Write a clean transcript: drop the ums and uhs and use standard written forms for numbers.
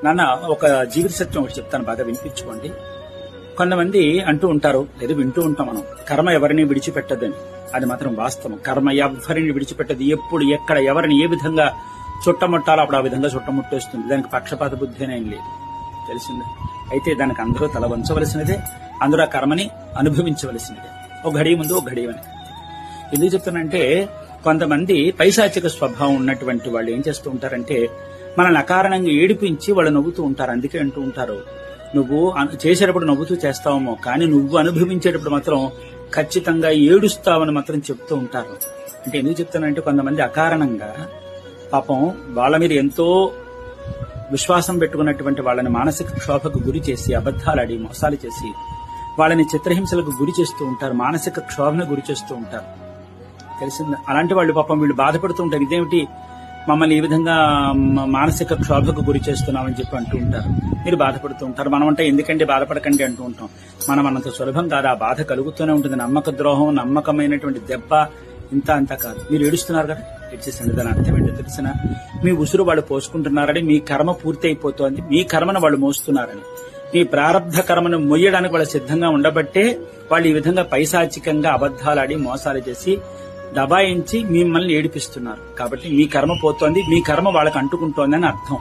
నాన్న ఒక జీవిత సత్యం ఒకటి చెప్తాను, బాగా వినిపించుకోండి. కొంతమంది అంటూ ఉంటారు, లేదా వింటూ ఉంటాం మనం, కర్మ ఎవరిని విడిచిపెట్టదని. అది మాత్రం వాస్తవం. కర్మ ఎవరిని విడిచిపెట్టదు. ఎప్పుడు ఎక్కడ ఎవరిని ఏ విధంగా చుట్టముట్టాలో అప్పుడు ఆ విధంగా చుట్టముట్టేస్తుంది. దానికి పక్షపాత బుద్ధి అనేం లేదు, తెలిసిందే. అయితే దానికి అందరూ తల వంచవలసినదే, అందరూ ఆ కర్మని అనుభవించవలసినదే. ఒక ఘడియ ముందు ఒక ఘడియ వెనక. ఎందుకు చెప్తానంటే, కొంతమంది పైశాచిక స్వభావం ఉన్నటువంటి వాళ్ళు ఏం చేస్తూ ఉంటారంటే, మనల్ని అకారణంగా ఏడిపించి వాళ్ళు నవ్వుతూ ఉంటారు. అందుకే అంటూ ఉంటారు, నువ్వు చేసేటప్పుడు నవ్వుతూ చేస్తావేమో, కానీ నువ్వు అనుభవించేటప్పుడు మాత్రం ఖచ్చితంగా ఏడుస్తావని మాత్రం చెప్తూ ఉంటారు. అంటే ఎందుకు చెప్తానంటే, కొంతమంది అకారణంగా పాపం వాళ్ళ మీద ఎంతో విశ్వాసం పెట్టుకున్నటువంటి వాళ్ళని మానసిక క్షోభకు గురి చేసి, అబద్ధాలాడి మోసాలు చేసి వాళ్ళని చిత్రహింసలకు గురి చేస్తూ ఉంటారు, మానసిక క్షోభను గురి చేస్తూ ఉంటారు, తెలిసిందా. అలాంటి వాళ్ళు పాపం వీళ్ళు బాధపడుతూ ఉంటారు, ఇదేమిటి మమ్మల్ని ఈ విధంగా మానసిక క్షోభకు గురి చేస్తున్నామని చెప్పి అంటూ ఉంటారు. మీరు బాధపడుతూ ఉంటారు. మనం అంటే ఎందుకంటే బాధపడకండి అంటూ ఉంటాం. మనం అన్నంత సులభం కాదు, ఆ బాధ కలుగుతూనే ఉంటుంది. నమ్మక ద్రోహం, నమ్మకమైనటువంటి దెబ్బ ఇంత అంతా కాదు. మీరు ఏడుస్తున్నారు కదా, ఏడ్చేసండి. దాని అర్థం ఏంటో తెలిసిన, మీ ఉసురు వాళ్ళు పోసుకుంటున్నారని, మీ కర్మ పూర్తి అయిపోతోంది, మీ కర్మను వాళ్ళు మోస్తున్నారని, మీ ప్రారంధ కర్మను మొయ్యడానికి వాళ్ళు సిద్ధంగా ఉండబట్టే వాళ్ళు ఈ విధంగా పైశాచికంగా అబద్ధాలాడి మోసాలు చేసి దబాయించి మిమ్మల్ని ఏడిపిస్తున్నారు. కాబట్టి మీ కర్మ పోతోంది, మీ కర్మ వాళ్ళకి అంటుకుంటోంది అని అర్థం.